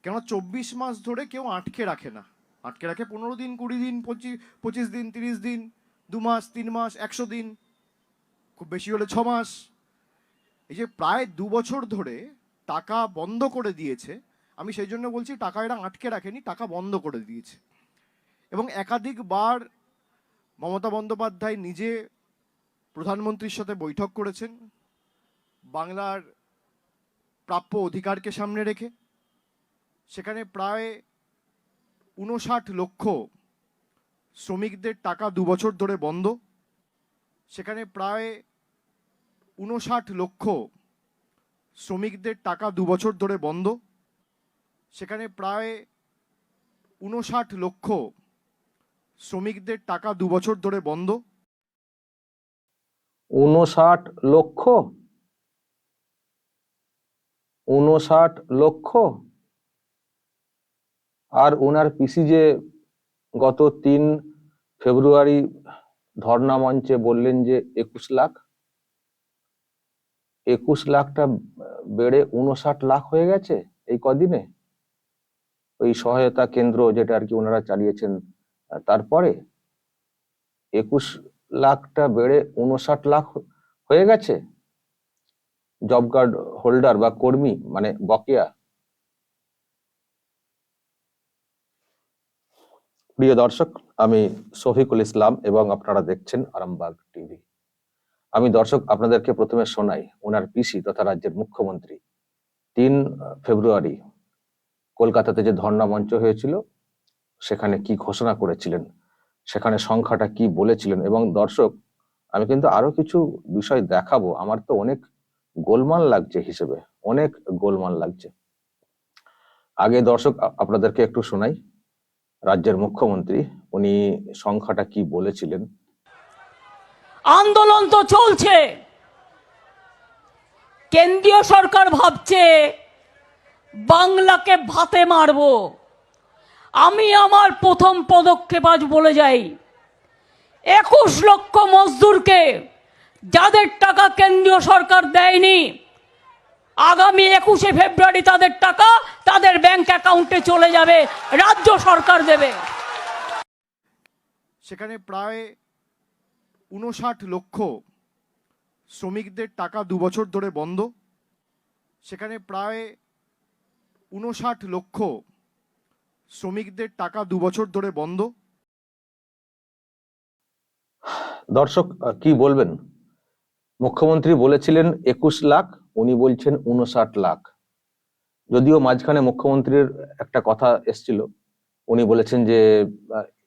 কেননা 24 মাস ধরে কেউ আটকে রাখে না, আটকে রাখে 15 দিন, 20 দিন, 25 দিন, 30 দিন, 2 মাস, 3 মাস, 100 দিন, খুব বেশি হলে 6 মাস। এই যে প্রায় 2 বছর ধরে টাকা বন্ধ করে দিয়েছে, আমি সেই জন্য বলছি টাকা এরা আটকে রাখেনি, টাকা বন্ধ করে দিয়েছে। এবং একাধিকবার মমতা বন্দ্যোপাধ্যায় নিজে প্রধানমন্ত্রীর সাথে বৈঠক করেছেন বাংলার প্রাপ্য অধিকারকে সামনে রেখে। সেখানে প্রায় 59 লক্ষ শ্রমিকদের টাকা 2 বছর ধরে বন্ধ। সেখানে প্রায় 59 লক্ষ শ্রমিকদের টাকা 2 বছর ধরে বন্ধ। সেখানে প্রায় 59 লক্ষ শ্রমিকদের টাকা 2 বছর ধরে বন্ধ। 59 লক্ষ, 59 লক্ষ। আর ওনার পিসি যে গত 3 ফেব্রুয়ারি ধর্ণা মঞ্চে বললেন যে 21 লাখ, 21 লাখটা বেড়ে 59 লাখ হয়ে গেছে এই কদিনে, ওই সহায়তা কেন্দ্র যেটা আর কি ওনারা চালিয়েছেন তারপরে 21 লাখটা বেড়ে 59 লাখ হয়ে গেছে জব কার্ড হোল্ডার বা কর্মী মানে বকেয়া। প্রিয় দর্শক, আমি শফিকুল ইসলাম এবং আপনারা দেখছেন আরামবাগ টিভি। আমি দর্শক আপনাদেরকে প্রথমে শোনাই ওনার পিসি তথা রাজ্যের মুখ্যমন্ত্রী 3 ফেব্রুয়ারি কলকাতাতে যে ধর্ণা মঞ্চ হয়েছিল সেখানে কি ঘোষণা করেছিলেন, সেখানে সংখ্যাটা কি বলেছিলেন। এবং দর্শক, আমি কিন্তু আরো কিছু বিষয় দেখাবো, আমার তো অনেক গোলমাল লাগছে, হিসেবে অনেক গোলমাল লাগছে। আগে দর্শক আপনাদেরকে একটু শোনাই রাজ্যের মুখ্যমন্ত্রী উনি সংখ্যাটা কি বলেছিলেন। আন্দোলন তো চলছে, কেন্দ্রীয় সরকার ভাবছে বাংলাকে ভাতে মারব। আমি আমার প্রথম পদক্ষেপ আজ বলে যাই, 21 লক্ষ মজদুরকে যাদের টাকা কেন্দ্রীয় সরকার দেয়নি, আগামী 21শে ফেব্রুয়ারি তাদের টাকা তাদের ব্যাংক অ্যাকাউন্টে চলে যাবে, রাজ্য সরকার দেবে। সেখানে প্রায় 59 লক্ষ শ্রমিকদের টাকা 2 বছর ধরে বন্ধ। সেখানে প্রায় 59 লক্ষ শ্রমিকদের টাকা 2 বছর ধরে বন্ধ। দর্শক কি বলবেন, মুখ্যমন্ত্রী বলেছিলেন 21 লাখ, উনি বলছেন 59 লাখ। যদিও মাঝখানে মুখ্যমন্ত্রীর একটা কথা এসছিল, উনি বলেছেন যে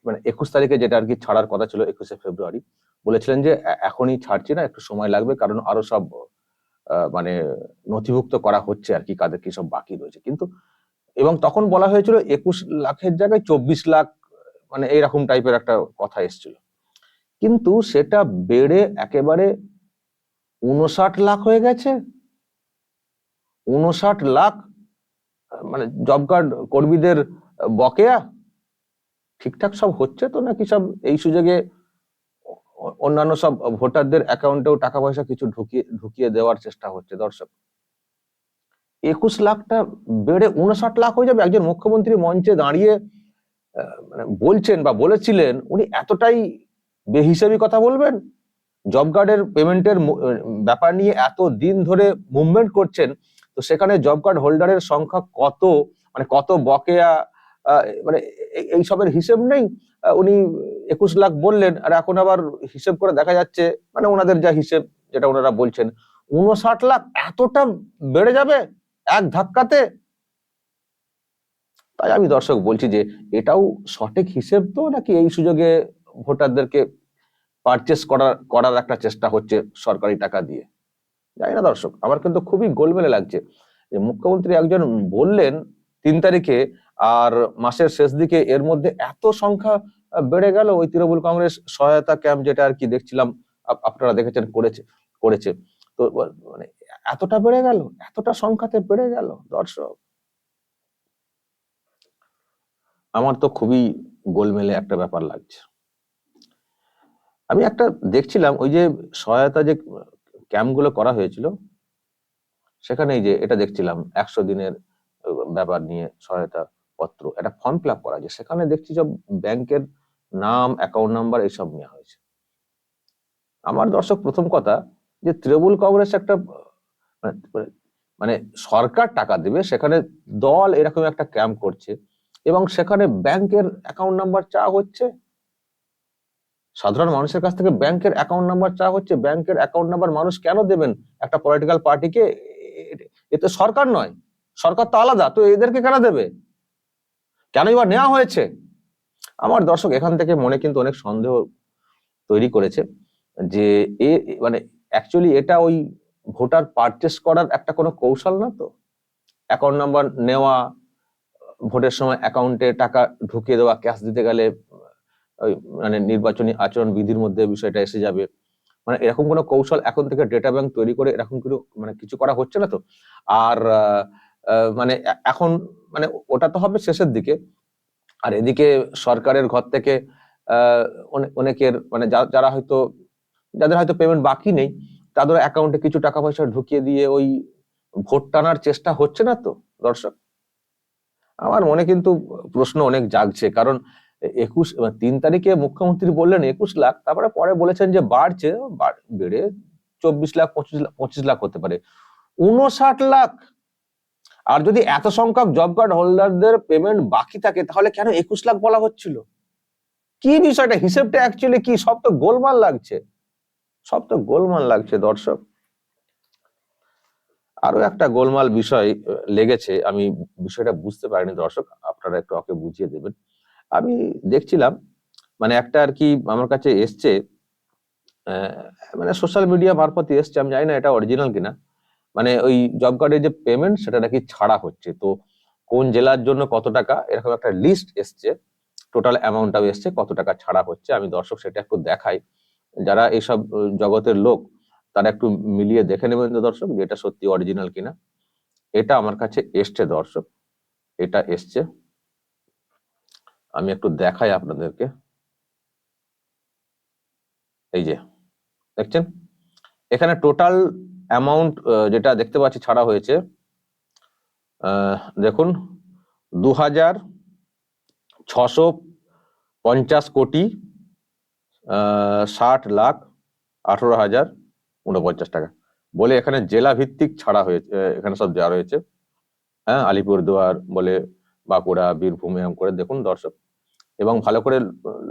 মানে 21 তারিখে যেটা আর কি ছাড়ার কথা ছিল 21শে ফেব্রুয়ারি, বলেছিলেন যে এখনই ছাড়ছি না, একটু সময় লাগবে, কারণ আরো সব মানে নথিভুক্ত করা হচ্ছে আর কি, কাদের কি সব বাকি রয়েছে। কিন্তু এবং তখন বলা হয়েছিল 21 লাখের জায়গায় 24 লাখ, মানে এইরকম টাইপের একটা কথা এসছিল। কিন্তু সেটা বেড়ে একেবারে 59 লাখ হয়ে গেছে। 59 লাখ মানে জব কার্ড কর্মীদের বকেয়া ঠিকঠাক সব হচ্ছে তো, নাকি সব এই সুযোগে অন্যান্য সব ভোটারদের অ্যাকাউন্টেও টাকা পয়সা কিছু ঢুকিয়ে দেওয়ার চেষ্টা হচ্ছে? দর্শক, 21 লাখটা বেড়ে 59 লাখ হয়ে যাবে? একজন মুখ্যমন্ত্রী মঞ্চে দাঁড়িয়ে মানে বলছেন বা বলেছিলেন, উনি এতটাই বেহিসাবি কথা বলবেন? জব কার্ডের পেমেন্টের ব্যাপার নিয়ে এত দিন ধরে মুভমেন্ট করছেন, তো সেখানে জব কার্ড হোল্ডারের সংখ্যা কত, মানে কত বকেয়া, মানে এইসবের হিসেব নেই। উনি 21 লাখ বললেন, আর এখন আবার হিসেব করে দেখা যাচ্ছে, মানে ওনাদের যা হিসেব যেটা ওনারা বলছেন, 59 লাখ এতটা বেড়ে যাবে এক ধাক্কাতে। তাই আমি দর্শক বলছি যে এটাও সঠিক হিসেব তো, নাকি এই সুযোগে ভোটারদেরকে পারচেস করার একটা চেষ্টা হচ্ছে সরকারি টাকা দিয়ে? জানি না দর্শক, আমার কিন্তু খুবই গোলমেলে লাগছে যে মুখ্যমন্ত্রী একজন বললেন 3 তারিখে, আর মাসের শেষ দিকে এর মধ্যে এত সংখ্যা বেড়ে গেল। ওই তৃণমূল কংগ্রেস সহায়তা ক্যাম্প যেটা আর কি দেখছিলাম, আপনারা দেখেছেন, করেছে তো, মানে এতটা বেড়ে গেল, এতটা সংখ্যাতে বেড়ে গেল। দর্শক, আমার তো খুবই গোলমেলে একটা ব্যাপার লাগছে। আমি একটা দেখছিলাম, ওই যে সহায়তা যে ক্যাম্পগুলো করা হয়েছিল, সেখানে এই যে এটা দেখছিলাম 100 দিনের ব্যাপার নিয়ে সহায়তা পত্র, একটা ফর্ম ফিল আপ করা আছে, সেখানে দেখছি সব ব্যাংকের নাম, অ্যাকাউন্ট নাম্বার এইসব নেওয়া হয়েছে। আমার দর্শক প্রথম কথা, যে তৃণমূল কংগ্রেস একটা মানে মানে সরকার টাকা দেবে, সেখানে দল এরকম একটা ক্যাম্প করছে এবং সেখানে ব্যাংকের অ্যাকাউন্ট নাম্বার চাওয়া হচ্ছে। সাধারণ মানুষের কাছ থেকে ব্যাংকের অ্যাকাউন্ট নাম্বার চাওয়া হচ্ছে। ব্যাংকের অ্যাকাউন্ট নাম্বার মানুষ কেন দেবেন একটা পলিটিক্যাল পার্টিকে? এ তো সরকার নয়, সরকার তো আলাদা, তো এদেরকে কেন দেবে? কেন এবার নেওয়া হয়েছে? আমার দর্শক এখান থেকে মনে কিন্তু অনেক সন্দেহ তৈরি করেছে যে মানে অ্যাকচুয়ালি এটা ওই ভোটার পারচেস করার একটা কোনো কৌশল না তো? অ্যাকাউন্ট নাম্বার নেওয়া, ভোটের সময় অ্যাকাউন্টে টাকা ঢুকিয়ে দেওয়া, ক্যাশ দিতে গেলে ওই মানে নির্বাচনী আচরণ বিধির মধ্যে বিষয়টা এসে যাবে, মানে এরকম কোনো কৌশল এখন থেকে ডেটা ব্যাংক তৈরি করে এরকম কিছু মানে কিছু করা হচ্ছে না তো? আর মানে এখন মানে ওটা তো হবে শেষের দিকে। আর এদিকে সরকারের ঘর থেকে অনেকের মানে যারা হয়তো যাদের হয়তো পেমেন্ট বাকি নেই, তাদের অ্যাকাউন্টে কিছু টাকা পয়সা ঢুকিয়ে দিয়ে ওই ভোট টানার চেষ্টা হচ্ছে না তো দর্শক? আমার মনে কিন্তু প্রশ্ন অনেক জাগছে, কারণ 3 তারিখে মুখ্যমন্ত্রী বললেন 21 লাখ, তারপরে পরে বলেছেন যে বাড়ছে, বেড়ে 24 লাখ 25 লাখ হতে পারে, 59 লাখ। আর যদি এত সংখ্যক জব কার্ড হোল্ডারদের পেমেন্ট বাকি থাকে, তাহলে কেন 21 লাখ বলা হচ্ছিল? কি বিষয়টা, হিসেবটা অ্যাকচুয়ালি কি? সব তো গোলমাল লাগছে, সব তো গোলমাল লাগছে দর্শক। আরো একটা গোলমাল বিষয় লেগেছে, আমি বিষয়টা বুঝতে পারিনি দর্শক, আপনারা একটু ওকে বুঝিয়ে দেবেন। আমি দেখছিলাম মানে একটা আর কি আমার কাছে এসছে, মানে সোশ্যাল মিডিয়া মারফতে এসছে, আমি জানি না এটা অরিজিনাল কিনা। মানে ওই জব কার্ডের যে পেমেন্ট সেটা নাকি ছাড়া হচ্ছে, তো কোন জেলার জন্য কত টাকা এরকম একটা লিস্ট এসছে, টোটাল অ্যামাউন্টটাও এসছে, কত টাকা ছাড়া হচ্ছে। আমি দর্শক সেটা একটু দেখাই, যারা এইসব জগতের লোক তারা একটু মিলিয়ে দেখে নেবেন তো দর্শক, যে এটা সত্যি অরিজিনাল কিনা। এটা আমার কাছে এসছে দর্শক, এটা এসছে, আমি একটু দেখাই আপনাদেরকে। এই যে দেখছেন, এখানে টোটাল অ্যামাউন্ট যেটা দেখতে পাচ্ছি ছাড়া হয়েছে, দেখুন 2,650 কোটি 60,18,049 টাকা বলে এখানে জেলা ভিত্তিক ছাড়া হয়েছে, এখানে সব দেওয়া রয়েছে। হ্যাঁ, আলিপুরদুয়ার বলে, বাঁকুড়া, বীরভূম, এরকম করে দেখুন দর্শক, এবং ভালো করে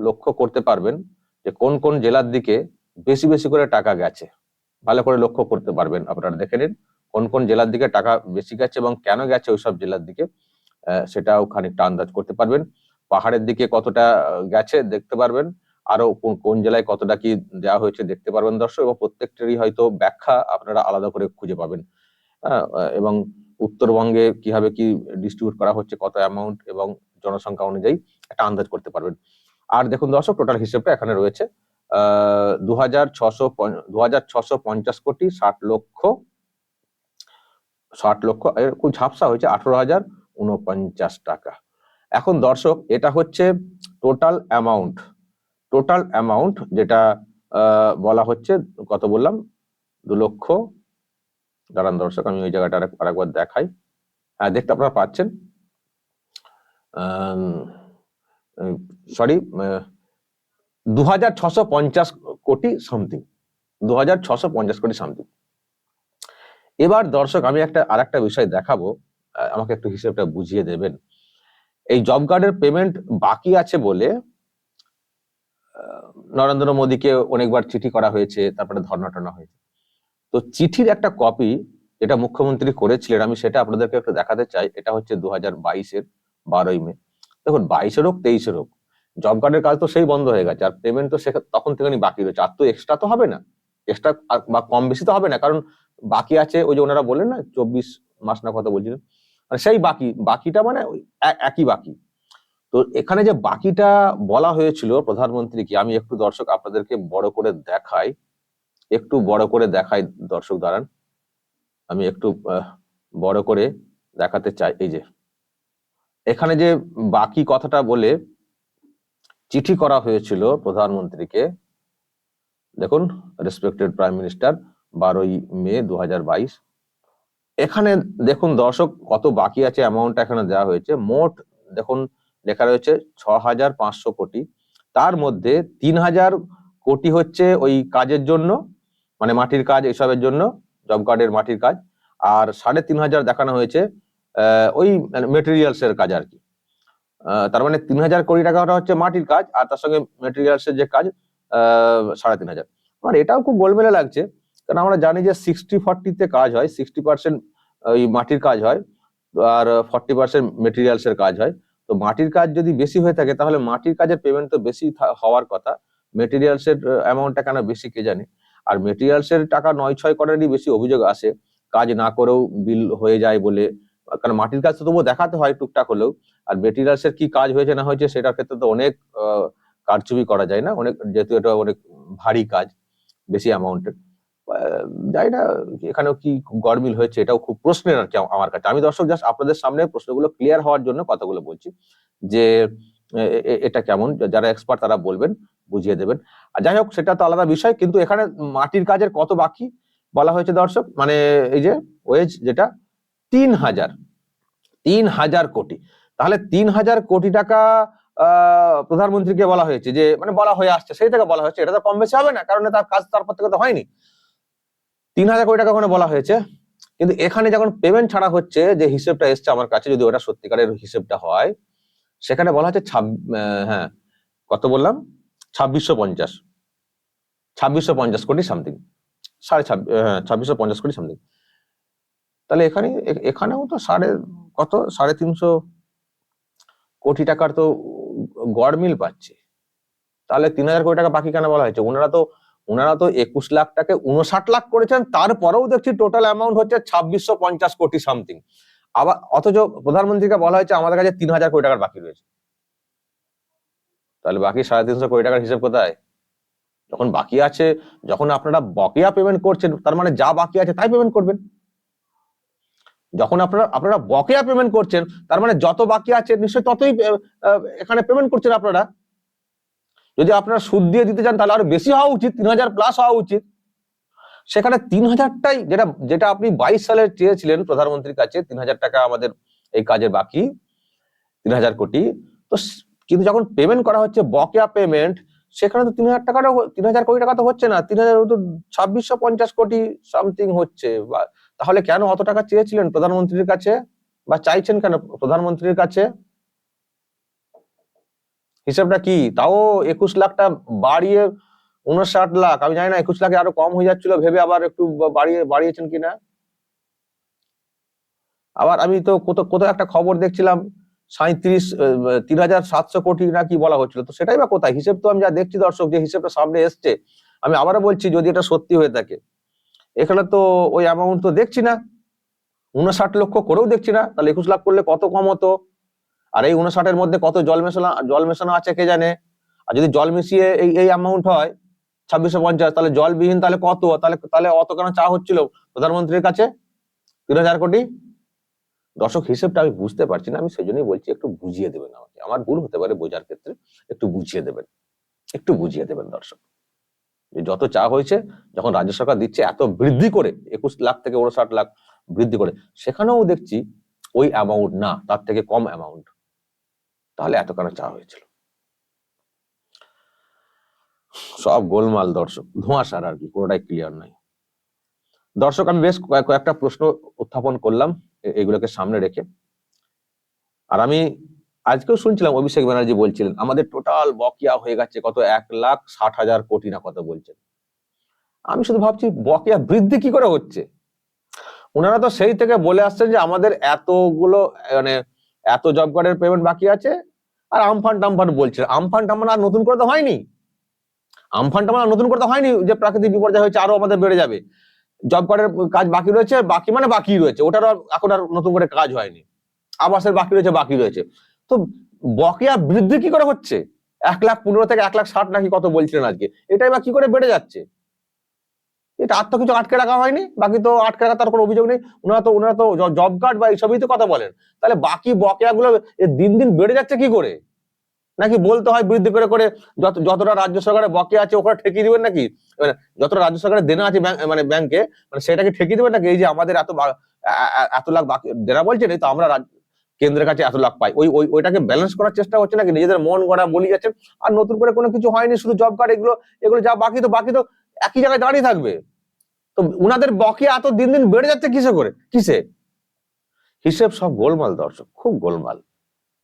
লক্ষ্য করতে পারবেন যে কোন কোন জেলার দিকে বেশি বেশি করে টাকা গেছে, ভালো করে লক্ষ্য করতে পারবেন। আপনারা দেখে নিন কোন কোন জেলার দিকে টাকা বেশি গেছে এবং কেন গেছে ওইসব জেলার দিকে, সেটাও খানিকটা আন্দাজ করতে পারবেন। পাহাড়ের দিকে কতটা গেছে দেখতে পারবেন, আরো কোন জেলায় কতটা কি দেওয়া হয়েছে দেখতে পারবেন দর্শক, এবং প্রত্যেকটারই হয়তো ব্যাখ্যা আপনারা আলাদা করে খুঁজে পাবেন। এবং উত্তরবঙ্গে কিভাবে কি ডিস্ট্রিবিউট করা হচ্ছে, কত অ্যামাউন্ট, এবং জনসংখ্যা অনুযায়ী একটা আন্দাজ করতে পারবেন। আর দেখুন দর্শক, টোটাল হিসেবটা এখানে রয়েছে 2,650 কোটি 60 লক্ষ খুব ঝাপসা হয়েছে 18,049 টাকা। এখন দর্শক এটা হচ্ছে টোটাল অ্যামাউন্ট যেটা বলা হচ্ছে, কত বললাম, 2 লক্ষ, দাঁড়ান দর্শক আমি ওই জায়গাটা আরেকবার দেখাই। হ্যাঁ, দেখতে আপনারা পাচ্ছেন, সরি, 2,650 কোটি সামথিং, 2,650 কোটি সামথিং। এবার দর্শক আমি আরেকটা বিষয় দেখাবো, আমাকে একটু হিসেবটা বুঝিয়ে দেবেন। এই জব কার্ডের পেমেন্ট বাকি আছে বলে নরেন্দ্র মোদীকে অনেকবার চিঠি করা হয়েছে, তারপরে ধর্ণা টর্ণা হয়েছে। তো চিঠির একটা কপি যেটা মুখ্যমন্ত্রী করেছিলেন, আমি সেটা আপনাদেরকে একটু দেখাতে চাই। এটা হচ্ছে 2022-এর 12ই মে। দেখুন, 22-এর হোক 23-এর হোক, জব কার্ডের কাজ তো সেই বন্ধ হয়ে গেছে, আর পেমেন্ট তো তখন থেকে বাকি রয়েছে। আর তো এক্সট্রা তো হবে না, এক্সট্রা বা কম বেশি তো হবে না, কারণ বাকি আছে ওই যে ওনারা বললেন না 24 মাস না কত বলছিলেন, মানে সেই বাকিটা মানে একই বাকি। তো এখানে যে বাকিটা বলা হয়েছিল প্রধানমন্ত্রীকে, আমি একটু দর্শক আপনাদেরকে বড় করে দেখাই, দর্শক দাঁড়ান, আমি একটু বড় করে দেখাতে চাই। এই যে এখানে যে বাকি কথাটা বলে চিঠি করা হয়েছিল প্রধানমন্ত্রীকে, দেখুন, রেসপেক্টেড প্রাইম মিনিস্টার, 12ই মে 2022, এখানে দেখুন দর্শক কত বাকি আছে, অ্যামাউন্টটা এখানে দেওয়া হয়েছে। মোট দেখুন লেখা রয়েছে 6,500 কোটি। তার মধ্যে 3,000 কোটি হচ্ছে ওই কাজের জন্য, মানে মাটির কাজ এসবের জন্য, জব কার্ডের মাটির কাজ। আর 3,500 দেখানো হয়েছে ওই মেটেরিয়ালস এর কাজ আর কি। তার মানে 3,000 কোটি টাকাটা হচ্ছে মাটির কাজ, আর তার সঙ্গে মেটেরিয়ালস এর যে কাজ 3,500। আমার এটাও খুব গোলমেলে লাগছে, কারণ আমরা জানি যে 60-40 কাজ হয়, 60% ওই মাটির কাজ হয় আর 40% মেটেরিয়ালস এর কাজ হয়। তো মাটির কাজ যদি বেশি হয়ে থাকে তাহলে মাটির কাজের পেমেন্ট তো বেশি হওয়ার কথা, মেটেরিয়ালস এর অ্যামাউন্টটা কেন বেশি কে জানে। আর মেটেরিয়ালস এর টাকা 9-6 করারই বেশি অভিযোগ আসে, কাজ না করেও বিল হয়ে যায় বলে। কারণ মাটির কাজ তো তবুও দেখাতে হয় টুকটাক হলেও, আর মেটেরিয়ালস এর কি কাজ হয়েছে না হয়েছে সেটার ক্ষেত্রে তো অনেক কারচুপি করা যায় না, অনেক, যেহেতু এটা অনেক ভারী কাজ, বেশি অ্যামাউন্টের। জানি না এখানেও কি গরমিল হয়েছে, এটাও খুব প্রশ্নের আর কি আমার কাছে। আমি দর্শক জাস্ট আপনাদের সামনে প্রশ্নগুলো ক্লিয়ার হওয়ার জন্য কথাগুলো বলছি, যে এটা কেমন, যারা এক্সপার্ট তারা বলবেন, বুঝিয়ে দেবেন। আর যাই হোক, সেটা তো আলাদা বিষয়। কিন্তু এখানে মাটির কাজের কত বাকি বলা হয়েছে দর্শক, মানে এই যে ওয়েজ যেটা 3,000 কোটি, তাহলে 3,000 কোটি টাকা প্রধানমন্ত্রীকে বলা হয়েছে, যে মানে বলা হয়ে আসছে সেই থেকে বলা হয়েছে, এটা তো কম বেশি হবে না, কারণ তার কাজ তারপর থেকে তো হয়নি। 3,000 কোটি টাকা ওখানে বলা হয়েছে, কিন্তু এখানে যখন পেমেন্ট ছাড়া হচ্ছে, যে হিসেবটা এসছে আমার কাছে, যদি ওটা সত্যিকারের হিসেবটা হয়, সেখানে বলা হচ্ছে হ্যাঁ কত বললাম, 2650 কোটি সামথিং, 2650 কোটি সামথিং। তাহলে এখানেও তো 350 কোটি টাকার তো গড়মিল পাচ্ছে। তাহলে 3,000 কোটি টাকা বাকি কেন বলা হয়েছে? ওনারা তো 21 লাখটাকে 59 লাখ করেছেন, তারপরেও দেখছি টোটাল অ্যামাউন্ট হচ্ছে 2650 কোটি সামথিং। আবার অথচ প্রধানমন্ত্রীকে বলা হয়েছে আমাদের কাছে 3,000 কোটি টাকার বাকি রয়েছে। তাহলে বাকি 350 কোটি টাকার হিসেব কোথায়? যখন বাকি আছে, যখন আপনারা বকেয়া পেমেন্ট করছেন, তার মানে যা বাকি আছে তাই পেমেন্ট করবেন। যখন আপনারা বকেয়া পেমেন্ট করছেন, তার মানে যত বাকি আছে নিশ্চয়ই ততই এখানে পেমেন্ট করছেন আপনারা। যদি আপনারা সুদ দিয়ে দিতে চান তাহলে আরো বেশি হওয়া উচিত, 3,000 প্লাস হওয়া উচিত। সেখানে 3,000টাই, যেটা আপনি 22 সালে চেয়েছিলেন প্রধানমন্ত্রীর কাছে, 3,000 টাকা আমাদের এই কাজের বাকি, 3,000 কোটি। তো কিন্তু যখন পেমেন্ট করা হচ্ছে বকেয়া পেমেন্ট, সেখানে তো 3,000 কোটি টাকা তো হচ্ছে না, 2650 কোটি সামথিং হচ্ছে। তাহলে কেন অত টাকা চেয়েছিলেন প্রধানমন্ত্রীর কাছে, বা চাইছেন কেন প্রধানমন্ত্রীর কাছে? হিসাবটা কি? তাও 21 লাখটা বাড়িয়ে 59 লাখ, আমি জানি না 21 লাখে আরো কম হয়ে যাচ্ছিল ভেবে আবার একটু বাড়িয়েছেন কিনা। আবার আমি তো কোথাও একটা খবর দেখছিলাম 3,700 কোটি না কি বলা হচ্ছিল, তো সেটাই বা কোথায়? হিসেব তো আমি যা দেখছি দর্শক, যে হিসেবটা সামনে এসছে, আমি আবারও বলছি, যদি এটা সত্যি হয়ে থাকে, এখানে তো ওই অ্যামাউন্ট তো দেখছি না, 59 লক্ষ করেও দেখছি না। তাহলে 21 লাখ করলে কত কম হতো? আর এই 59-এর মধ্যে কত জল মেশানো আছে কে জানে। আর যদি জল মিশিয়ে এই অ্যামাউন্ট হয় 2650, তাহলে জলবিহীন তাহলে কত? তাহলে অত কেন চা হচ্ছিল প্রধানমন্ত্রীর কাছে 3,000 কোটি? দর্শক, হিসেবটা আমি বুঝতে পারছি না, আমি সেই জন্যই বলছি একটু বুঝিয়ে দেবেন আমাকে। আমার ভুল হতে পারে বোঝার ক্ষেত্রে, একটু বুঝিয়ে দেবেন দর্শক, যে যত চা হয়েছে, যখন রাজ্য সরকার দিচ্ছে এত বৃদ্ধি করে, 21 লাখ থেকে 59 লাখ বৃদ্ধি করে, সেখানেও দেখছি ওই অ্যামাউন্ট না, তার থেকে কম অ্যামাউন্ট। তাহলে এত কেন চা হয়েছিল? সব গোলমাল দর্শক, ধোঁয়াশার আর কি, কোনোটাই ক্লিয়ার নাই। দর্শক, আমি বেশ কয়েকটা প্রশ্ন উত্থাপন করলাম এগুলোকে সামনে রেখে। আর আমি আজকেও শুনছিলাম অভিষেক ব্যানার্জি বলছিলেন আমাদের টোটাল বকেয়া হয়ে গেছে কত, 1,60,000 কোটি না কত বলছেন। আমি শুধু ভাবছি বকেয়া বৃদ্ধি কি করে হচ্ছে? ওনারা তো সেই থেকে বলে আসছেন যে আমাদের এতগুলো, মানে এত জব কার্ডের পেমেন্ট বাকি আছে, আর আমফান টামফান বলছে। আমফান টামফান আর নতুন করে তো হয়নি, যে প্রাকৃতিক বিপর্যয় হয়েছে আরো আমাদের বেড়ে যাবে। জব কার্ডের কাজ বাকি রয়েছে, বাকি রয়েছে, ওটার এখন আর নতুন করে কাজ হয়নি। আবাসের বাকি রয়েছে। তো বকেয়া বৃদ্ধি কি করে হচ্ছে? 1,15,000 থেকে 1,60,000 নাকি কত বলছিলেন আজকে, এটাই বা কি করে বেড়ে যাচ্ছে? এটা আর তো কিছু আটকে রাখা হয়নি, বাকি তো আটকে রাখা তার কোনো অভিযোগ নেই। ওনারা তো জব কার্ড বা এইসবই তো কথা বলেন। তাহলে বাকি বকেয়া গুলো দিন দিন বেড়ে যাচ্ছে কি করে? নাকি বলতে হয় বৃদ্ধি করে করে যতটা রাজ্য সরকারের বকেয়া আছে ওখানে ঠেকিয়ে দিবেন নাকি? যতটা রাজ্য সরকারের দেনা আছে মানে ব্যাংকে, মানে সেটাকে ঠেকিয়ে দিবেন নাকি? এই যে আমাদের এত এত লাখ বাকি যারা বলছেন এই তো আমরা কেন্দ্রের কাছে এত লাখ পাই, ওইটাকে ব্যালেন্স করার চেষ্টা হচ্ছে নাকি নিজেদের মন গড়া বলি যাচ্ছেন। আর নতুন করে কোনো কিছু হয়নি, শুধু জব কার্ড এগুলো যা বাকি তো একই জায়গায় দাঁড়িয়ে থাকবে। তো উনাদের বকেয়া এত দিন দিন বেড়ে যাচ্ছে কিসে? হিসেব সব গোলমাল দর্শক, খুব গোলমাল,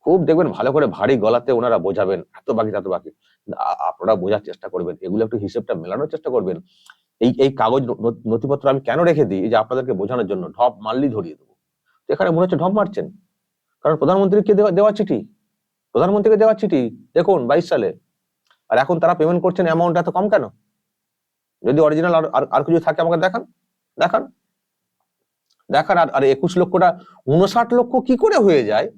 খুব দেখবেন ভালো করে ভারী গলাতে ওনারা বোঝাবেন এত বাকি। আপনারা বোঝার চেষ্টা করবেন, এগুলো একটু হিসেবটা মেলানোর চেষ্টা করবেন। এই কাগজ নথিপত্র আমি কেন রেখে দিই, এই যে আপনাদেরকে বোঝানোর জন্য, ঢপ মারলেই ধরিয়ে দেবো। তো এখানে মনে হচ্ছে ঢপ মারছেন, কারণ প্রধানমন্ত্রীকে দেওয়া চিঠি, প্রধানমন্ত্রীকে দেওয়া চিঠি দেখুন 22 সালে, আর এখন তারা পেমেন্ট করছেন অ্যামাউন্ট এত কম কেন? যদি অরিজিনাল আর কিছু থাকে আমাকে দেখান। আর 21 লক্ষটা 59 লক্ষ কি করে হয়ে যায়?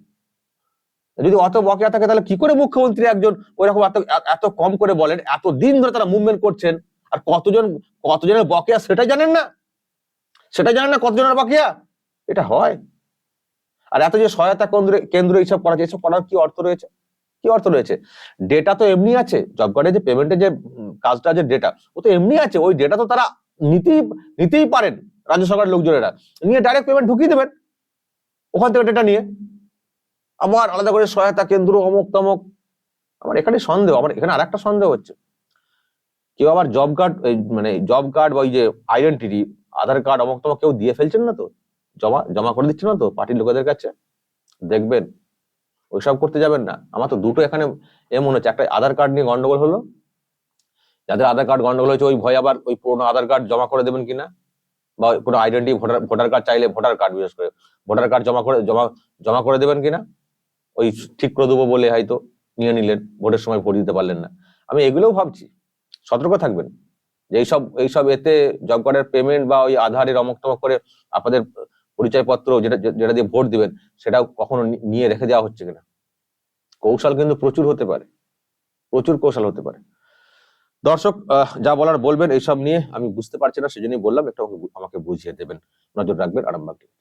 যদি অত বকেয়া থাকে তাহলে কি করে মুখ্যমন্ত্রী একজন ওইরকম এত কম করে বলেন? এত দিন ধরে তারা মুভমেন্ট করছেন, আর কতজনের বকেয়া সেটা জানেন না কতজনের বকেয়া? এটা হয়? আর এত যে সহায়তা কেন্দ্র এইসব করার কি অর্থ রয়েছে? ডেটা তো এমনি আছে, জব কার্ডের যে পেমেন্টের যে কাজটা, যে ডেটা, ও তো এমনি আছে। ওই ডেটা তো তারা নিতেই পারেন, রাজ্য সরকারের লোকজনেরা নিয়ে ডাইরেক্ট পেমেন্ট ঢুকিয়ে দেবেন ওখান থেকে ডেটা নিয়ে। আবার আলাদা করে সহায়তা কেন্দ্র অমুক তমক। আমার এখানে আরেকটা সন্দেহ হচ্ছে, কেউ আবার জব কার্ড বা ওই যে আইডেন্টিটি, আধার কার্ড অমুক তমক কেউ দিয়ে ফেলছেন না তো, জমা করে দিচ্ছেন না তো পার্টির লোকেদের কাছে? দেখবেন, ওইসব করতে যাবেন না। আমার তো দুটো এখানে মনে হচ্ছে, একটা আধার কার্ড নিয়ে গন্ডগোল হলো, যাদের আধার কার্ড গন্ডগোল হয়েছে ওই ভয় আবার ওই পুরোনো আধার কার্ড জমা করে দেবেন কিনা, বা কোনো আইডেন্টি ভোটার কার্ড চাইলে ভোটার কার্ড, বিশেষ করে ভোটার কার্ড জমা করে দেবেন কিনা, ওই ঠিক করে দেবো বলে হয়তো নিয়ে নিলেন, ভোটের সময় ভোট দিতে পারলেন না। আমি এগুলোও ভাবছি, সতর্ক থাকবেন যে এইসব এতে জব কার্ডের পেমেন্ট বা ওই আধারের অমুক তমক করে আপনাদের পরিচয়পত্র যেটা দিয়ে ভোট দিবেন সেটাও কখনো নিয়ে রেখে দেওয়া হচ্ছে কিনা। কৌশল কিন্তু প্রচুর কৌশল হতে পারে। দর্শক যা বলার বলবেন এইসব নিয়ে, আমি বুঝতে পারছি না সেজন্যই বললাম, একটু আমাকে বুঝিয়ে দেবেন। নজর রাখবেন আরামবাগ টিভি।